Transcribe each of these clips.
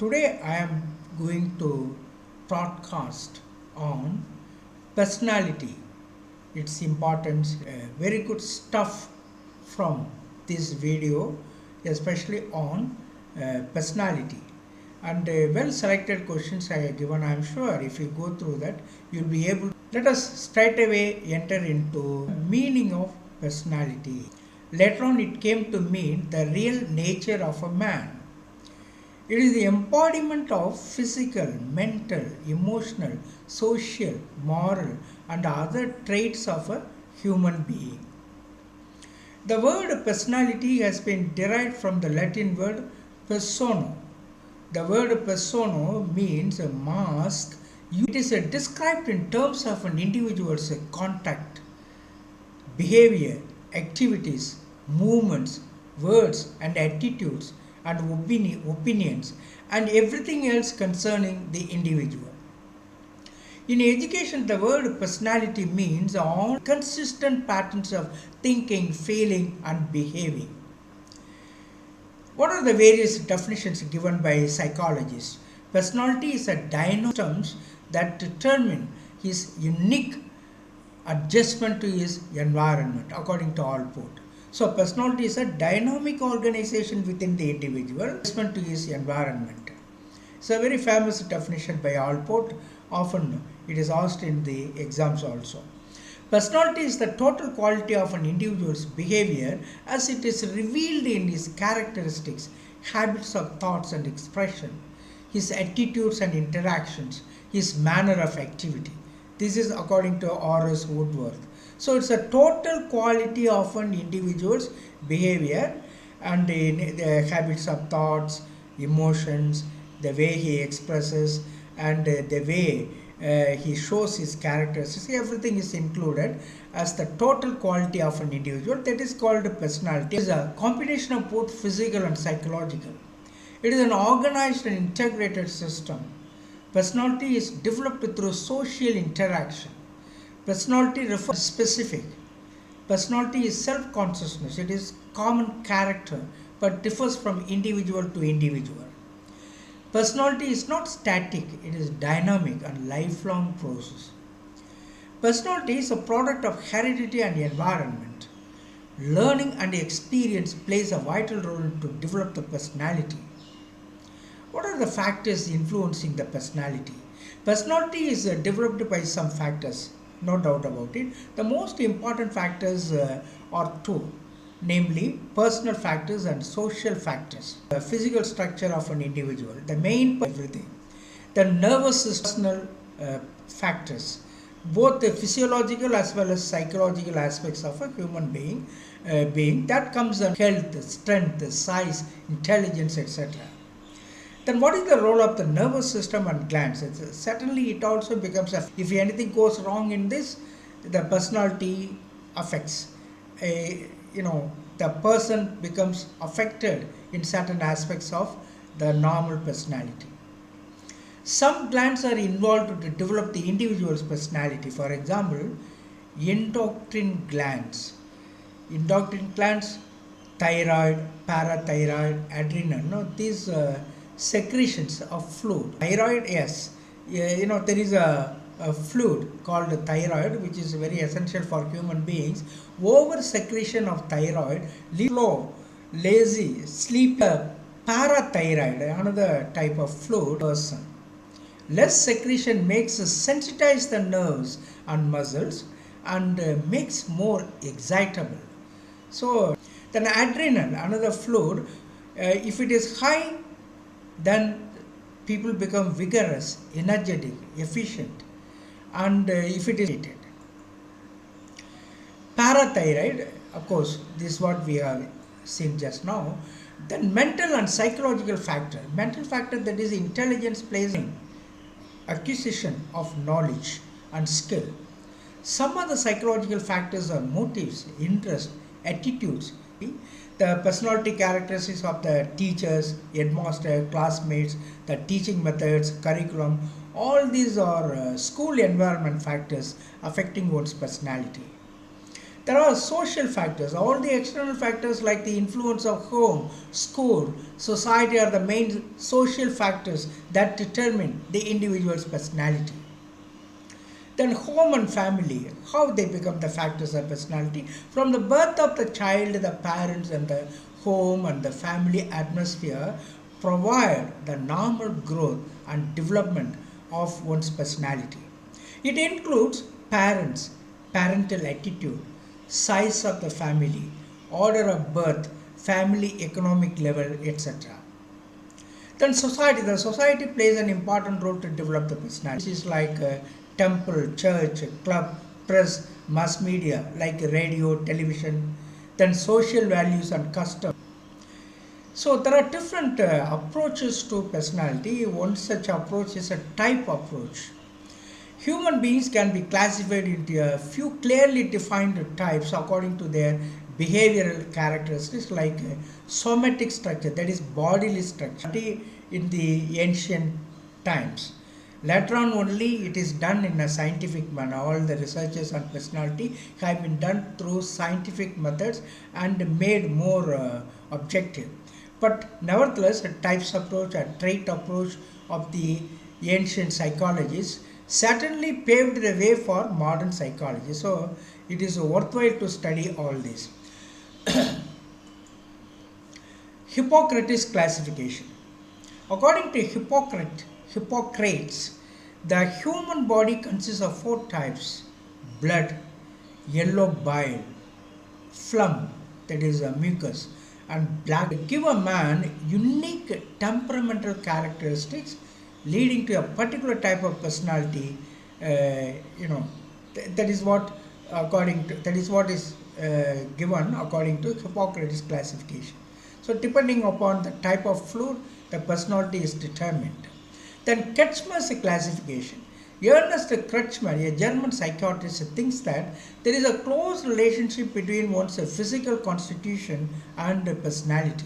Today I am going to broadcast on personality, its importance, very good stuff from this video, especially on personality. And well selected questions I have given. I am sure if you go through that, you will be able to. Let us straight away enter into meaning of personality. Later on it came to mean the real nature of a man. It is the embodiment of physical, mental, emotional, social, moral and other traits of a human being. The word personality has been derived from the Latin word persona. The word persona means a mask. It is described in terms of an individual's contact, behavior, activities, movements, words and attitudes and opinions and everything else concerning the individual. In education, the word personality means all consistent patterns of thinking, feeling and behaving. What are the various definitions given by psychologists? Personality is a dynamic that determine his unique adjustment to his environment according to Allport. So personality is a dynamic organization within the individual, adjustment to his environment. It's a very famous definition by Allport. Often it is asked in the exams also. Personality is the total quality of an individual's behavior as it is revealed in his characteristics, habits of thoughts and expression, his attitudes and interactions, his manner of activity. This is according to R.S. Woodworth. So it's a total quality of an individual's behavior and the habits of thoughts, emotions, the way he expresses and the way he shows his characteristics. Everything is included as the total quality of an individual. That is called personality. It is a combination of both physical and psychological. It is an organized and integrated system. Personality is developed through social interaction. Personality refers to specific. Personality is self-consciousness. It is common character but differs from individual to individual. Personality is not static. It is dynamic and lifelong process. Personality is a product of heredity and environment. Learning and experience plays a vital role to develop the personality. What are the factors influencing the personality? Personality is developed by some factors. No doubt about it. The most important factors are two, namely personal factors and social factors. The physical structure of an individual, the main everything. The nervous system factors, both the physiological as well as psychological aspects of a human being, that comes on health, strength, size, intelligence, etc. Then what is the role of the nervous system and glands? Certainly it also becomes, if anything goes wrong in this, the personality affects. The person becomes affected in certain aspects of the normal personality. Some glands are involved to develop the individual's personality. For example, endocrine glands. Endocrine glands, thyroid, parathyroid, adrenal. These secretions of fluid. Thyroid, yes. There is a fluid called thyroid which is very essential for human beings. Over secretion of thyroid, slow, lazy, sleepy, parathyroid, another type of fluid person. Less secretion makes sensitize the nerves and muscles and makes more excitable. So then adrenal, another fluid, if it is high, then people become vigorous, energetic, efficient, and if it is treated. Parathyroid, of course, this is what we have seen just now. Then mental and psychological factor. Mental factor, that is intelligence, plays in acquisition of knowledge and skill. Some other psychological factors are motives, interest, attitudes. The personality characteristics of the teachers, headmaster, classmates, the teaching methods, curriculum, all these are school environment factors affecting one's personality. There are social factors. All the external factors like the influence of home, school, society are the main social factors that determine the individual's personality. Then home and family, how they become the factors of personality. From the birth of the child, the parents and the home and the family atmosphere provide the normal growth and development of one's personality. It includes parents, parental attitude, size of the family, order of birth, family economic level, etc. Then society, the society plays an important role to develop the personality. This is like temple, church, club, press, mass media like radio, television, then social values and customs. So there are different approaches to personality. One such approach is a type approach. Human beings can be classified into a few clearly defined types according to their behavioral characteristics like somatic structure, that is bodily structure, in the ancient times. Later on only it is done in a scientific manner. All the researches on personality have been done through scientific methods and made more objective. But nevertheless, a types approach, a trait approach of the ancient psychologists certainly paved the way for modern psychology. So it is worthwhile to study all this. Hippocrates classification. According to Hippocrates, the human body consists of 4 types: blood, yellow bile, phlegm, that is mucus, and black. Give a man unique temperamental characteristics leading to a particular type of personality. That is what is given according to Hippocrates classification. So depending upon the type of fluid, the personality is determined. Then Kretschmer's classification. Ernst Kretschmer, a German psychiatrist, thinks that there is a close relationship between one's physical constitution and personality.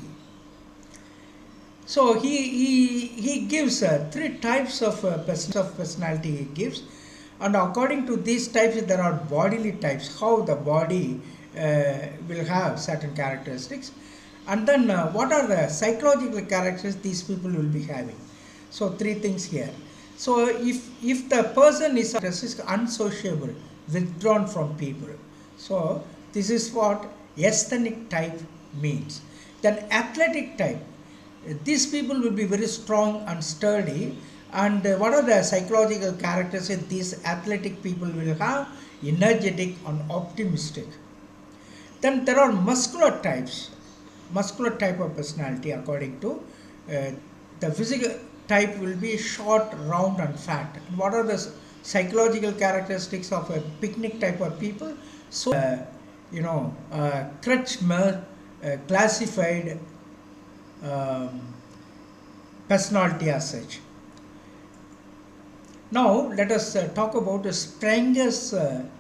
So he gives 3 types of personality he gives, and according to these types there are bodily types, how the body will have certain characteristics, and then what are the psychological characteristics these people will be having. So 3 things here. So if the person is unsociable, withdrawn from people, so this is what asthenic type means. Then athletic type, these people will be very strong and sturdy. And what are the psychological characteristics these athletic people will have? Energetic and optimistic. Then there are muscular types. Muscular type of personality, according to the physical type, will be short, round and fat. What are the psychological characteristics of a picnic type of people? So Kretschmer classified personality as such. Now let us talk about Sprenger's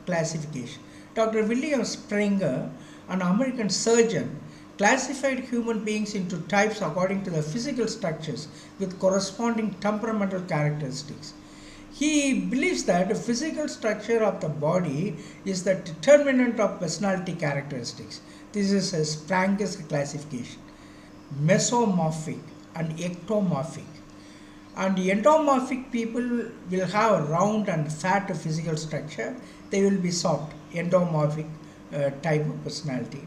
classification. Dr. William Sprenger, an American surgeon, classified human beings into types according to the physical structures with corresponding temperamental characteristics. He believes that the physical structure of the body is the determinant of personality characteristics. This is a Sprenger's classification. Mesomorphic and ectomorphic. And endomorphic people will have a round and fat physical structure. They will be soft, endomorphic type of personality.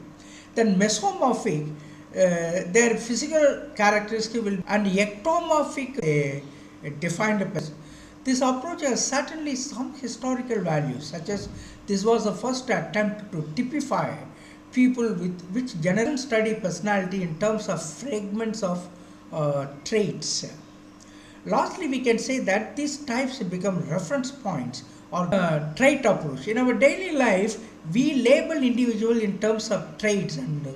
Then mesomorphic, their physical characteristic will, and ectomorphic defined person. This approach has certainly some historical values, such as this was the first attempt to typify people with which generally study personality in terms of fragments of traits. Lastly, we can say that these types become reference points or trait approach. In our daily life, we label individuals in terms of traits and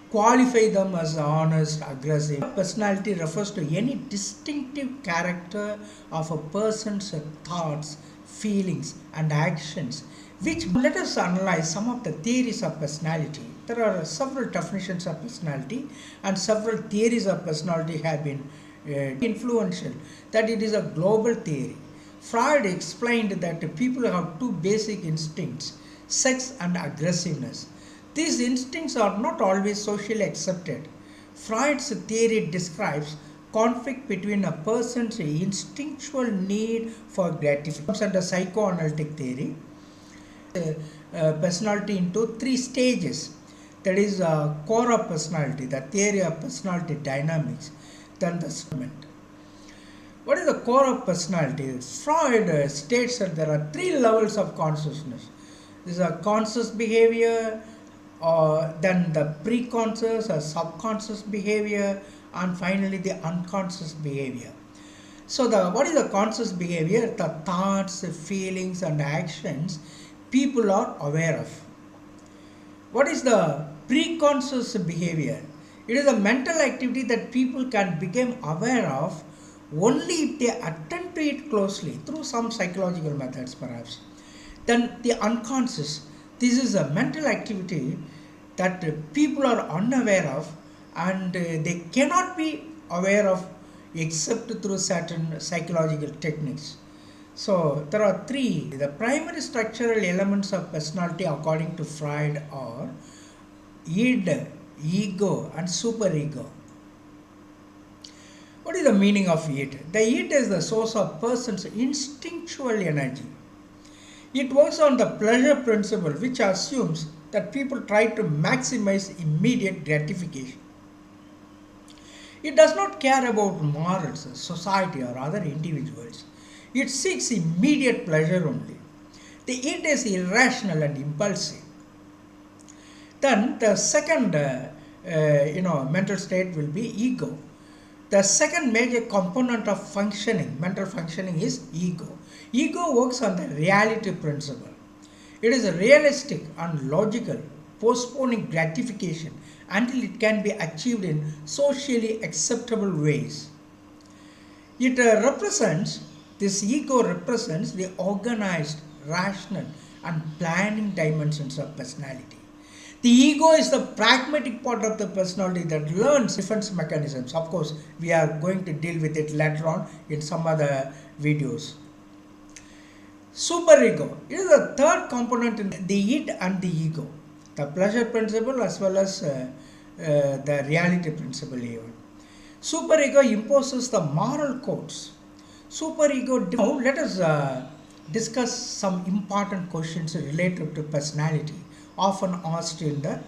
qualify them as honest, aggressive. Personality refers to any distinctive character of a person's thoughts, feelings and actions. Let us analyze some of the theories of personality. There are several definitions of personality and several theories of personality have been influential, that it is a global theory. Freud explained that people have 2 basic instincts, sex and aggressiveness. These instincts are not always socially accepted. Freud's theory describes conflict between a person's instinctual need for gratification and a psychoanalytic theory. Personality into three stages. That is core of personality, the theory of personality dynamics, then the segment. What is the core of personality? Freud states that there are three levels of consciousness. This is a conscious behavior, then the pre-conscious or subconscious behavior, and finally the unconscious behavior. So what is the conscious behavior? The thoughts, feelings and actions people are aware of. What is the pre-conscious behavior? It is a mental activity that people can become aware of only if they attend to it closely through some psychological methods perhaps. Then the unconscious, this is a mental activity that people are unaware of and they cannot be aware of except through certain psychological techniques. So there are three. The primary structural elements of personality according to Freud are id, ego and superego. What is the meaning of id? The id is the source of person's instinctual energy. It works on the pleasure principle, which assumes that people try to maximize immediate gratification. It does not care about morals, society or other individuals. It seeks immediate pleasure only. The id is irrational and impulsive. Then the second mental state will be ego. The second major component of functioning, mental functioning, is ego. Ego works on the reality principle. It is realistic and logical, postponing gratification until it can be achieved in socially acceptable ways. This ego represents the organized, rational and planning dimensions of personality. The ego is the pragmatic part of the personality that learns defense mechanisms. Of course, we are going to deal with it later on in some other videos. Superego, it is the third component in the id and the ego. The pleasure principle as well as the reality principle even. Superego imposes the moral codes. Superego. Now let us discuss some important questions related to personality, often asked in the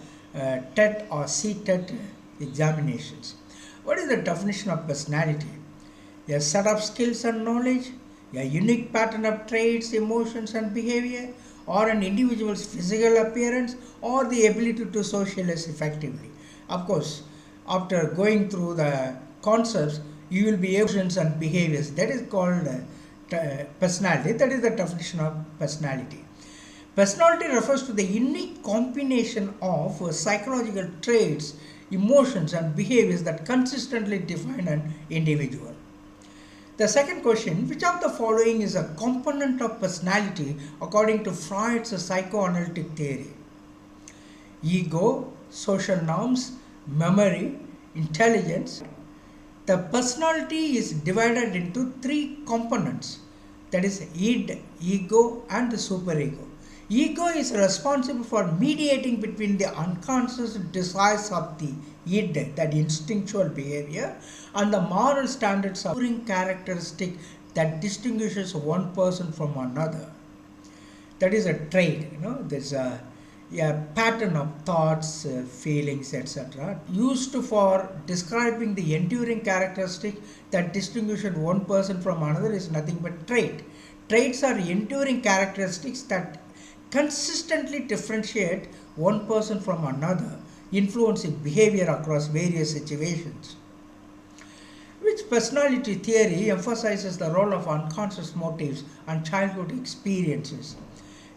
TET or CTET examinations. What is the definition of personality? A set of skills and knowledge, a unique pattern of traits, emotions and behavior, or an individual's physical appearance, or the ability to socialize effectively. Of course, after going through the concepts, you will be emotions and behaviors. That is called personality. That is the definition of personality. Personality refers to the unique combination of psychological traits, emotions and behaviors that consistently define an individual. The second question, which of the following is a component of personality according to Freud's psychoanalytic theory? Ego, social norms, memory, intelligence. The personality is divided into three components, that is id, ego and the superego. Ego is responsible for mediating between the unconscious desires of the id, that instinctual behavior, and the moral standards of characteristic that distinguishes one person from another. That is a trait, there's a pattern of thoughts, feelings, etc. used for describing the enduring characteristic that distinguishes one person from another is nothing but trait. Traits are enduring characteristics that consistently differentiate one person from another, influencing behavior across various situations. Which personality theory emphasizes the role of unconscious motives and childhood experiences?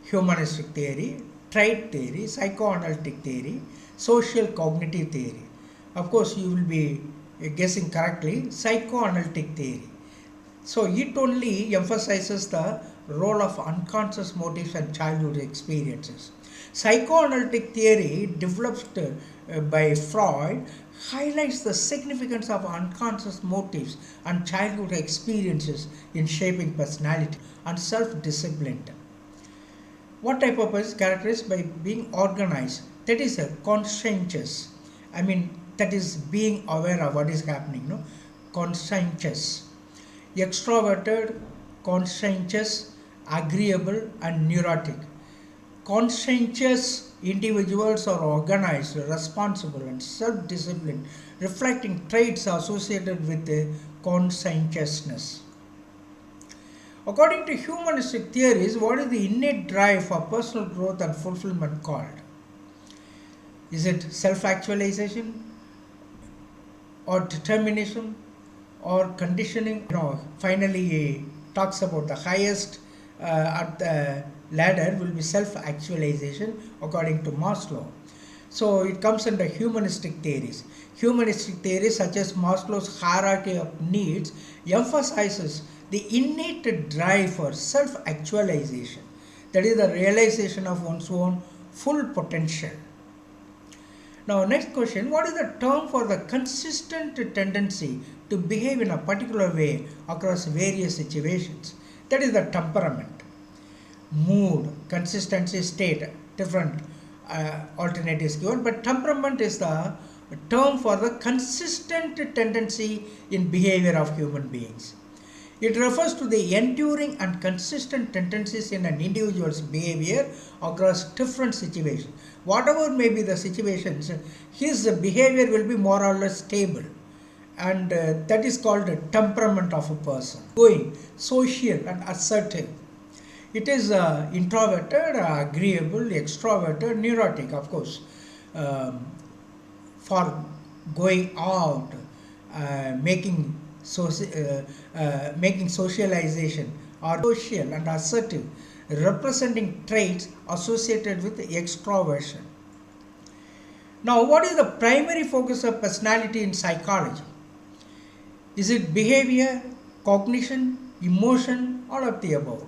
Humanistic theory, trait theory, psychoanalytic theory, social cognitive theory. Of course, you will be guessing correctly, psychoanalytic theory. So it only emphasizes the role of unconscious motives and childhood experiences. Psychoanalytic theory developed by Freud highlights the significance of unconscious motives and childhood experiences in shaping personality and self-discipline. What type of person is characterized by being organized? That is a conscientious. That is being aware of what is happening. No, conscientious. Extroverted, conscientious, agreeable, and neurotic. Conscientious individuals are organized, responsible, and self-disciplined, reflecting traits associated with conscientiousness. According to humanistic theories, what is the innate drive for personal growth and fulfillment called? Is it self-actualization, or determination, or conditioning? Finally he talks about the highest at the ladder will be self-actualization according to Maslow. So it comes under humanistic theories. Humanistic theories such as Maslow's hierarchy of needs emphasizes the innate drive for self-actualization, that is the realization of one's own full potential. Now next question, what is the term for the consistent tendency to behave in a particular way across various situations? That is the temperament. Mood, consistency, state, different alternatives given, but temperament is the term for the consistent tendency in behavior of human beings. It refers to the enduring and consistent tendencies in an individual's behavior across different situations. Whatever may be the situations, his behavior will be more or less stable, and that is called the temperament of a person. Going, social and assertive. It is introverted, agreeable, extroverted, neurotic, of course. For going out, making socialization, or social and assertive, representing traits associated with extroversion. Now, what is the primary focus of personality in psychology? Is it behavior, cognition, emotion, all of the above?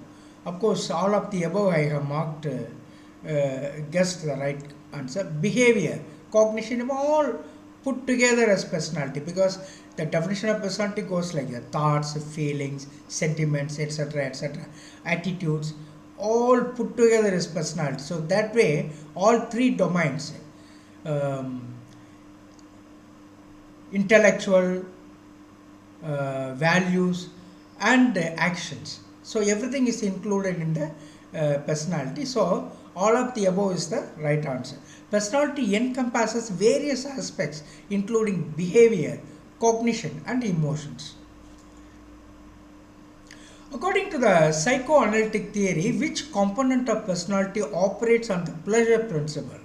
Of course, all of the above I have marked, guessed the right answer. Behavior, cognition, all put together as personality, because the definition of personality goes like that: thoughts, feelings, sentiments, etc., etc., attitudes, all put together as personality. So that way, all three domains, intellectual, values, and actions. So everything is included in the personality. So all of the above is the right answer. Personality encompasses various aspects including behavior, cognition, and emotions. According to the psychoanalytic theory, which component of personality operates on the pleasure principle?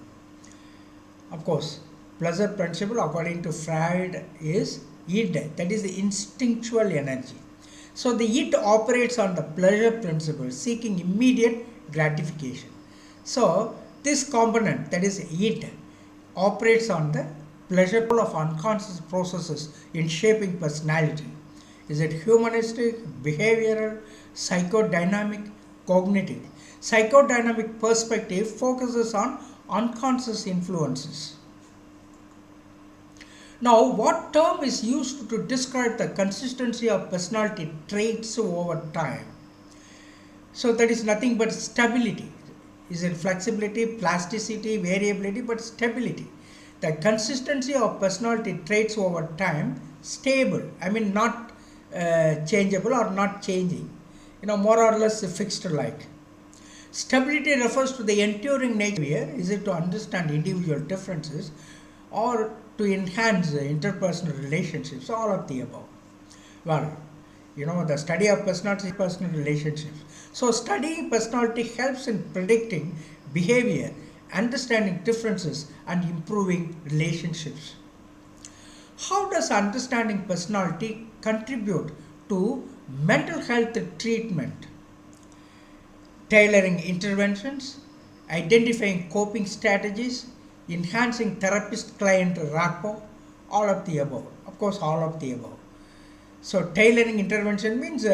Of course, pleasure principle according to Freud is id, that is the instinctual energy. So the id operates on the pleasure principle, seeking immediate gratification. So this component, that is id, operates on the pleasure of unconscious processes in shaping personality. Is it humanistic, behavioral, psychodynamic, cognitive? Psychodynamic perspective focuses on unconscious influences. Now, what term is used to describe the consistency of personality traits over time? So that is nothing but stability. Is it flexibility, plasticity, variability, but stability? The consistency of personality traits over time, stable, not changeable or not changing, more or less fixed like. Stability refers to the enduring nature. Is it to understand individual differences or to enhance interpersonal relationships? All of the above. Well, the study of personality is personal relationships. So studying personality helps in predicting behavior, understanding differences, and improving relationships. How does understanding personality contribute to mental health treatment? Tailoring interventions, identifying coping strategies, enhancing therapist-client rapport, all of the above. Of course, all of the above. So tailoring intervention means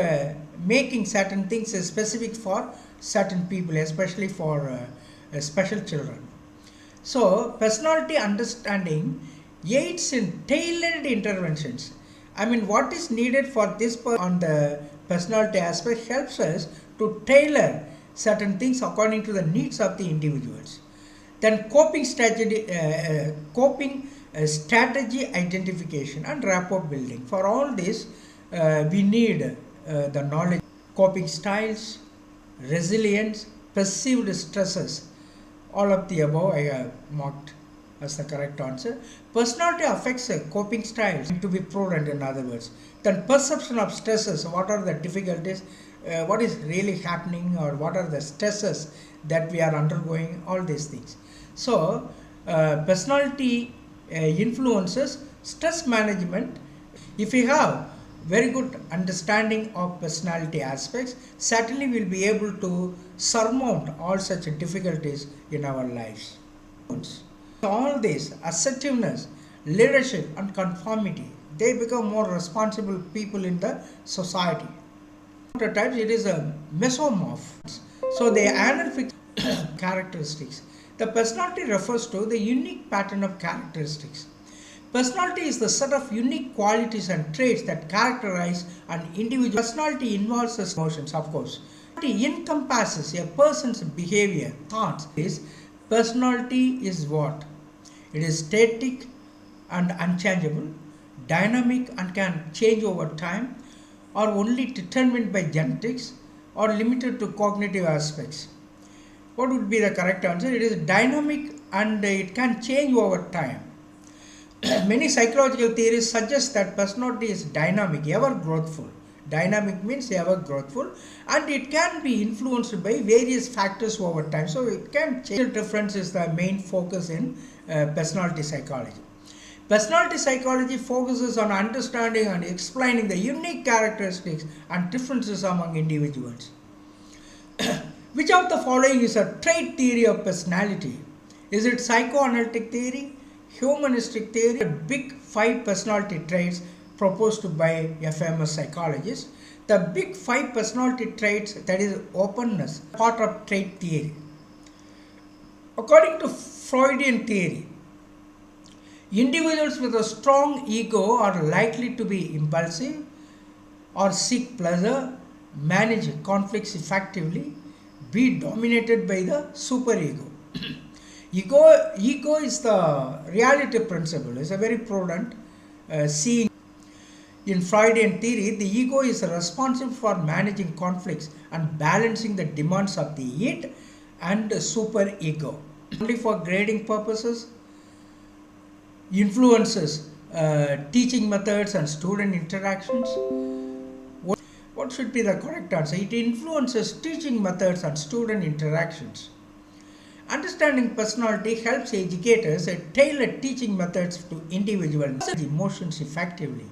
making certain things specific for certain people, especially for special children. So personality understanding aids in tailored interventions. What is needed for this on the personality aspect helps us to tailor certain things according to the needs of the individuals. Then coping strategy identification and rapport building. For all this, we need the knowledge, coping styles, resilience, perceived stresses. All of the above I have marked as the correct answer. Personality affects coping styles, to be prudent in other words. Then perception of stresses, what are the difficulties, what is really happening, or what are the stresses that we are undergoing, all these things. So personality influences stress management. If we have very good understanding of personality aspects, certainly we will be able to surmount all such difficulties in our lives. All this assertiveness, leadership and conformity, they become more responsible people in the society. Types, it is a mesomorph. So they analyze characteristics. The personality refers to the unique pattern of characteristics. Personality is the set of unique qualities and traits that characterize an individual. Personality involves emotions, of course. Personality encompasses a person's behavior, thoughts. Personality is what? It is static and unchangeable, dynamic and can change over time, or only determined by genetics, or limited to cognitive aspects. What would be the correct answer? It is dynamic and it can change over time. Many psychological theories suggest that personality is dynamic, ever growthful. Dynamic means ever growthful, and it can be influenced by various factors over time. So it can change. The difference is the main focus in personality psychology. Personality psychology focuses on understanding and explaining the unique characteristics and differences among individuals. Which of the following is a trait theory of personality? Is it psychoanalytic theory, humanistic theory, big 5 personality traits proposed by a famous psychologist? The big 5 personality traits, that is openness, part of trait theory. According to Freudian theory, individuals with a strong ego are likely to be impulsive or seek pleasure, manage conflicts effectively, be dominated by the superego. Ego is the reality principle, is a very prudent seeing. In Freudian theory, the ego is responsible for managing conflicts and balancing the demands of the id and the superego. Only for grading purposes, influences teaching methods and student interactions. What should be the correct answer? It influences teaching methods and student interactions. Understanding personality helps educators tailor teaching methods to individual emotions effectively,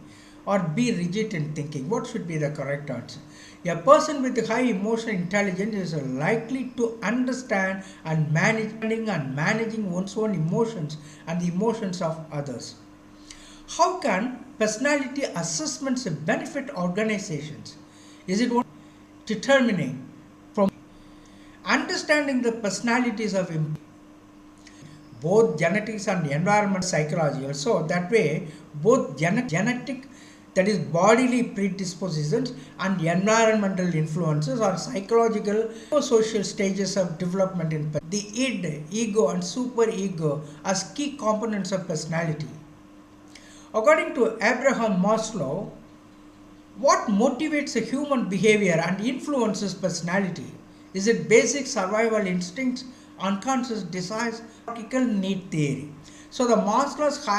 or be rigid in thinking. What should be the correct answer? A person with high emotional intelligence is likely to understand and managing one's own emotions and the emotions of others. How can personality assessments benefit organizations? Is it determining from understanding the personalities of both genetics and environment psychology? So that way both genetic, that is bodily predispositions, and environmental influences or psychological social stages of development in the id, ego and superego as key components of personality. According to Abraham Maslow, what motivates a human behavior and influences personality? Is it basic survival instincts, unconscious desires, hierarchical need theory? So the Maslow's